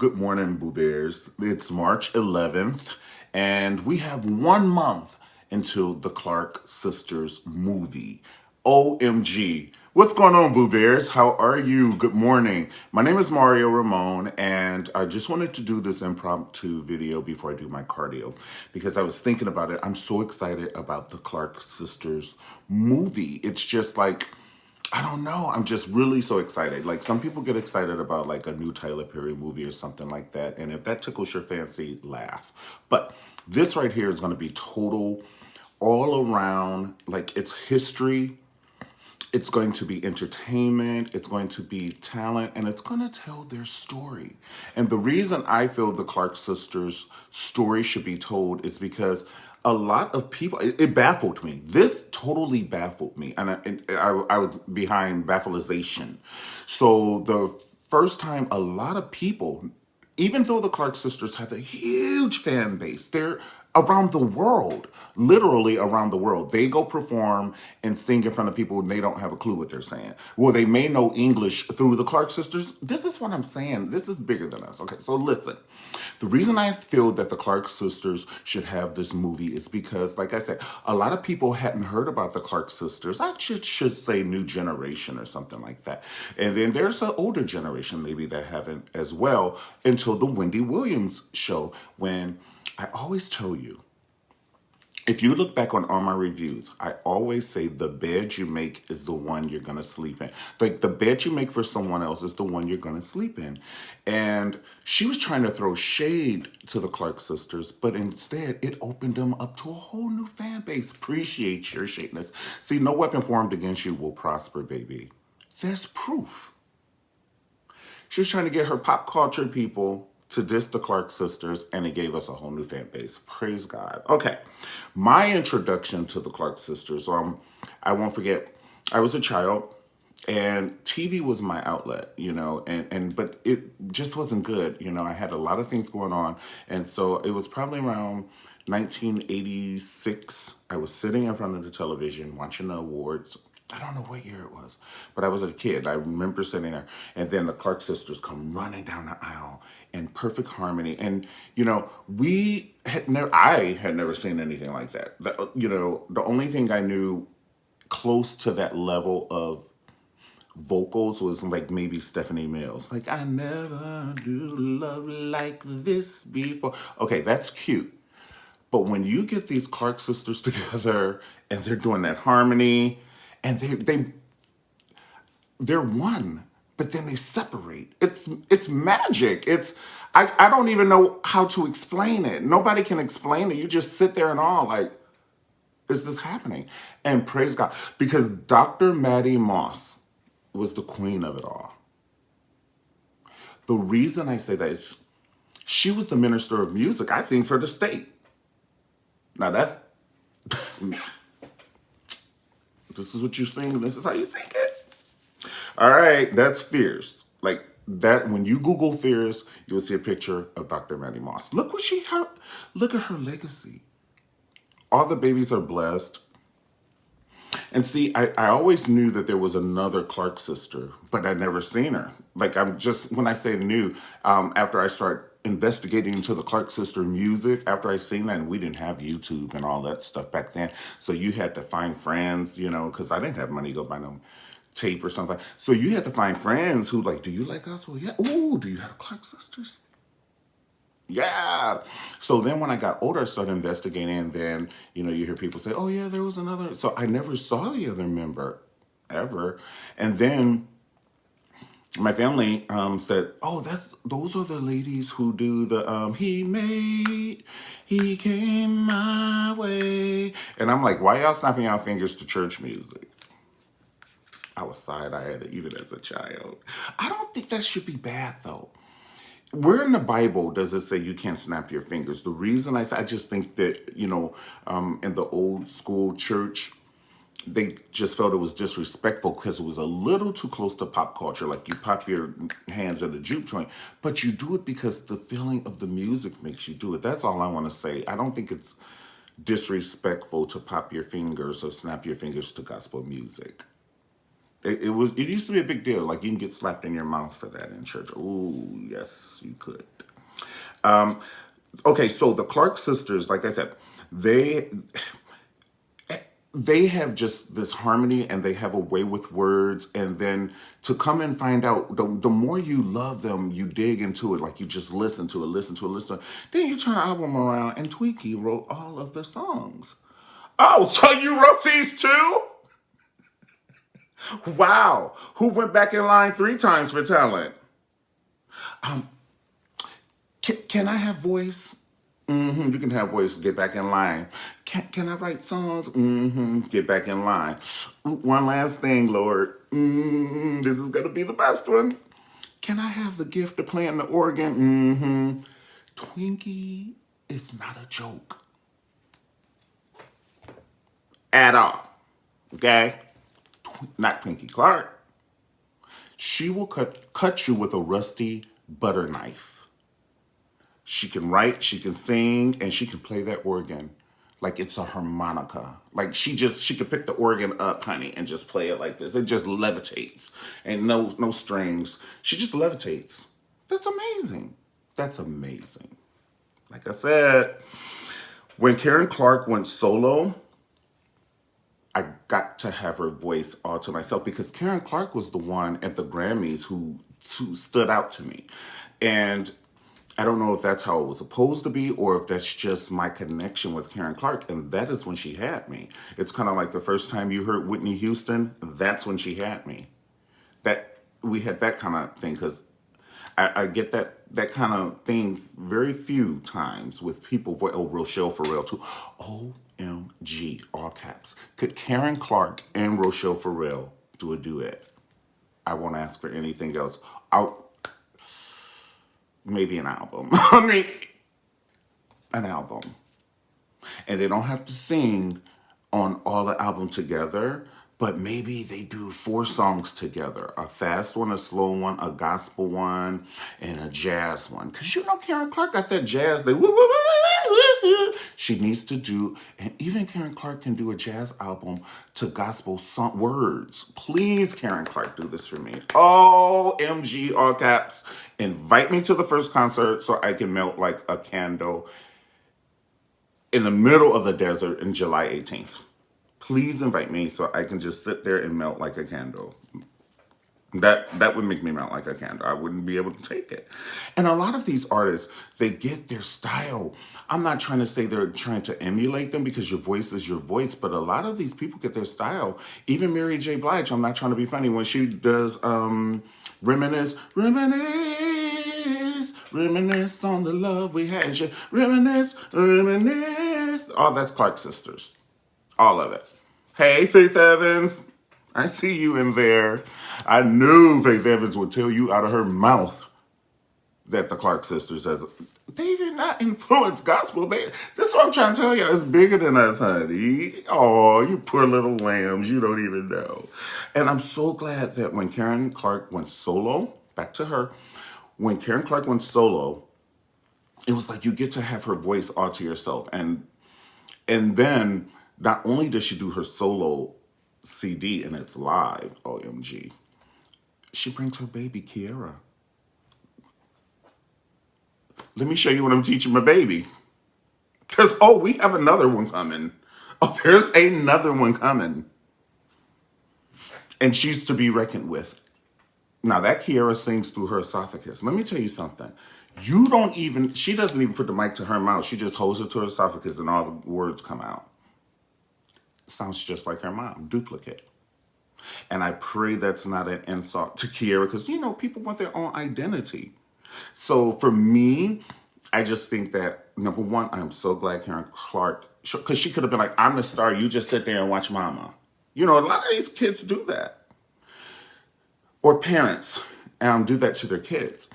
Good morning, Boo Bears. It's March 11th, and we have 1 month into the Clark Sisters movie. OMG. What's going on, Boo Bears? How are you? Good morning. My name is Mario Ramon, and I just wanted to do this impromptu video before I do my cardio because I was thinking about it. I'm so excited about the Clark Sisters movie. It's just like, I don't know. I'm just really so excited. Like some people get excited about like a new Tyler Perry movie or something like that. And if that tickles your fancy, laugh. But this right here is going to be total all around, like it's history. It's going to be entertainment, it's going to be talent, and it's going to tell their story. And the reason I feel the Clark sisters' story should be told is because a lot of people, it baffled me. This totally baffled me. And I was behind baffleization. So the first time a lot of people, even though the Clark sisters have a huge fan base, they're around the world, literally around the world. They go perform and sing in front of people and they don't have a clue what they're saying. Well, they may know English through the Clark sisters. This is what I'm saying. This is bigger than us. Okay, so listen. The reason I feel that the Clark sisters should have this movie is because, like I said, a lot of people hadn't heard about the Clark sisters. I should say new generation or something like that. And then there's an older generation maybe that haven't as well until the Wendy Williams show, when I always tell you, if you look back on all my reviews, I always say the bed you make is the one you're going to sleep in. Like the bed you make for someone else is the one you're going to sleep in. And she was trying to throw shade to the Clark sisters, but instead it opened them up to a whole new fan base. Appreciate your shadeness. See, no weapon formed against you will prosper, baby. There's proof. She was trying to get her pop culture people to diss the Clark sisters, and it gave us a whole new fan base. Praise God. Okay, my introduction to the Clark sisters. I won't forget. I was a child, and TV was my outlet. And but it just wasn't good. I had a lot of things going on, and so it was probably around 1986. I was sitting in front of the television watching the awards. I don't know what year it was, but I was a kid. I remember sitting there, and then the Clark sisters come running down the aisle in perfect harmony. And I had never seen anything like that. The only thing I knew close to that level of vocals was like maybe Stephanie Mills. Like, I never do love like this before. Okay, that's cute. But when you get these Clark sisters together and they're doing that harmony, and they're one, but then they separate. It's magic. I don't even know how to explain it. Nobody can explain it. You just sit there and all like, is this happening? And praise God, because Dr. Maddie Moss was the queen of it all. The reason I say that is she was the minister of music, I think, for the state. Now that's me. This is what you sing, this is how you sing it. All right, that's fierce. Like that, when you Google fierce, you'll see a picture of Dr. Maddie Moss. Look at her legacy. All the babies are blessed. And see, I always knew that there was another Clark sister, but I'd never seen her. Like, when I say new, after I start investigating into the Clark sister music, after I seen that, and we didn't have YouTube and all that stuff back then. So you had to find friends, because I didn't have money to go buy no tape or something. So you had to find friends who like, do you like gospel? Yeah. Ooh, do you have Clark sisters? Yeah. So then when I got older, I started investigating, and then, you hear people say, oh yeah, there was another. So I never saw the other member ever. And then my family said, oh, those are the ladies who do the he came my way. And I'm like, why y'all snapping y'all fingers to church music? I was side-eyed even as a child. I don't think that should be bad though. Where in the Bible does it say you can't snap your fingers? The reason I just think that, in the old school church, they just felt it was disrespectful because it was a little too close to pop culture. Like you pop your hands at a juke joint, but you do it because the feeling of the music makes you do it. That's all I want to say. I don't think it's disrespectful to pop your fingers or snap your fingers to gospel music. It used to be a big deal. Like you can get slapped in your mouth for that in church. Ooh, yes, you could. Okay, so the Clark sisters, like I said, they they have just this harmony and they have a way with words. And then to come and find out, the more you love them, you dig into it. Like you just listen to it, listen to it, listen to it. Then you turn the album around and Tweaky wrote all of the songs. Oh, so you wrote these too? Wow. Who went back in line 3 times for talent? Can I have voice? You can have voice. Get back in line. Can I write songs? Get back in line. One last thing, Lord. This is gonna be the best one. Can I have the gift of playing the organ? Twinkie is not a joke at all. Okay, not Twinkie Clark. She will cut you with a rusty butter knife. She can write, she can sing, and she can play that organ like it's a harmonica. Like she could pick the organ up, honey, and just play it like this. It just levitates. And no strings. She just levitates. That's amazing. That's amazing. Like I said, when Karen Clark went solo, I got to have her voice all to myself because Karen Clark was the one at the Grammys who stood out to me. And I don't know if that's how it was supposed to be or if that's just my connection with Karen Clark. And that is when she had me. It's kind of like the first time you heard Whitney Houston, that's when she had me. That we had that kind of thing because I get that kind of thing very few times with people. Oh, Rochelle Farrell too. OMG, all caps. Could Karen Clark and Rochelle Farrell do a duet? I won't ask for anything else. Maybe an album. I mean, an album. And they don't have to sing on all the album together, but maybe they do 4 songs together: a fast one, a slow one, a gospel one, and a jazz one. Because you know Karen Clark got that jazz. She needs to do, and even Karen Clark can do a jazz album to gospel song words. Please, Karen Clark, do this for me. OMG, all caps. Invite me to the first concert so I can melt like a candle in the middle of the desert in July 18th. Please invite me so I can just sit there and melt like a candle. That would make me melt like a candle. I wouldn't be able to take it. And a lot of these artists, they get their style. I'm not trying to say they're trying to emulate them because your voice is your voice, but a lot of these people get their style. Even Mary J. Blige, I'm not trying to be funny, when she does reminisce on the love we had. She, reminisce. All that's Clark sisters. All of it. Hey, Faith Evans. I see you in there. I knew Faith Evans would tell you out of her mouth that the Clark sisters, they did not influence gospel. This is what I'm trying to tell you. It's bigger than us, honey. Oh, you poor little lambs. You don't even know. And I'm so glad that when Karen Clark went solo, back to her, when Karen Clark went solo, it was like you get to have her voice all to yourself. And then not only does she do her solo CD and it's live, OMG, she brings her baby Kiera. Let me show you what I'm teaching my baby. Because, oh, we have another one coming. Oh, there's another one coming. And she's to be reckoned with. Now, that Kiera sings through her esophagus. Let me tell you something. She doesn't even put the mic to her mouth. She just holds it to her esophagus and all the words come out. Sounds just like her mom, duplicate. And I pray that's not an insult to Kiera because, people want their own identity. So for me, I just think that, number one, I'm so glad Karen Clark, because she could have been like, I'm the star, you just sit there and watch mama. A lot of these kids do that. Or parents do that to their kids.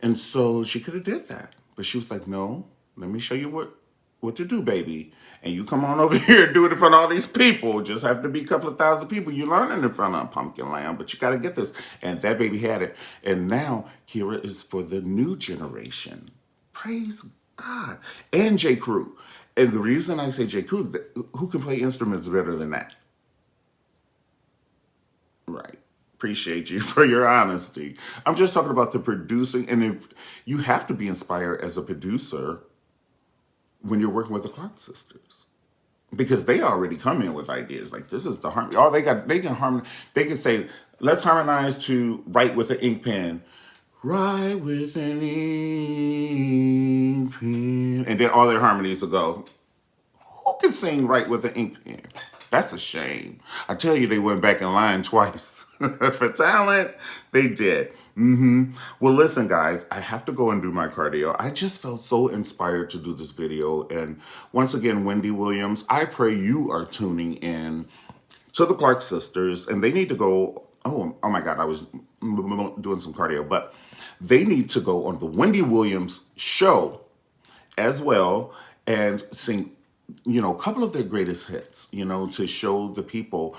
And so she could have did that. But she was like, no, let me show you what to do, baby. And you come on over here and do it in front of all these people. Just have to be a couple of thousand people. You learning in front of Pumpkin Lamb, but you got to get this. And that baby had it. And now Kira is for the new generation. Praise God. And J. Crew. And the reason I say J. Crew, who can play instruments better than that? Right. appreciate you for your honesty. I'm just talking about the producing, and if you have to be inspired as a producer when you're working with the Clark sisters, because they already come in with ideas like this is the harmony. Oh, they can harmonize. They can say, let's harmonize to write with an ink pen. Write with an ink pen, and then all their harmonies will go. Who can sing right with an ink pen? That's a shame. I tell you, they went back in line twice. For talent, they did. Well, listen, guys, I have to go and do my cardio. I just felt so inspired to do this video. And once again, Wendy Williams, I pray you are tuning in to the Clark sisters, and they need to go. Oh my God, I was doing some cardio, but they need to go on the Wendy Williams show as well and sing, a couple of their greatest hits, to show the people,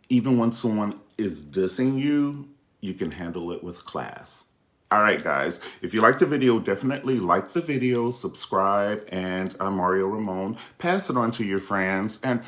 even when someone is dissing you, you can handle it with class. All right, guys, if you like the video, definitely like the video, subscribe, and I'm Mario Ramon. Pass it on to your friends. And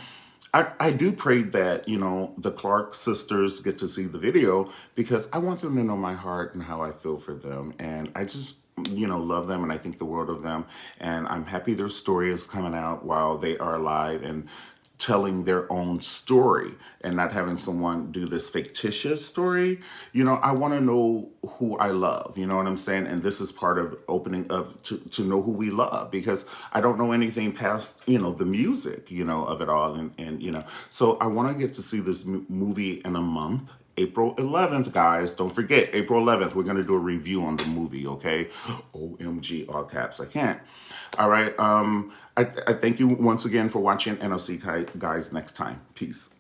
I do pray that, the Clark sisters get to see the video because I want them to know my heart and how I feel for them. And I just, love them and I think the world of them. And I'm happy their story is coming out while they are alive and telling their own story and not having someone do this fictitious story. I want to know who I love, you know what I'm saying? And this is part of opening up to know who we love, because I don't know anything past, the music, of it all. And so I want to get to see this movie in a month. April 11th, guys. Don't forget, April 11th, we're going to do a review on the movie, okay? OMG, all caps. I can't. All right. I thank you once again for watching, and I'll see you guys next time. Peace.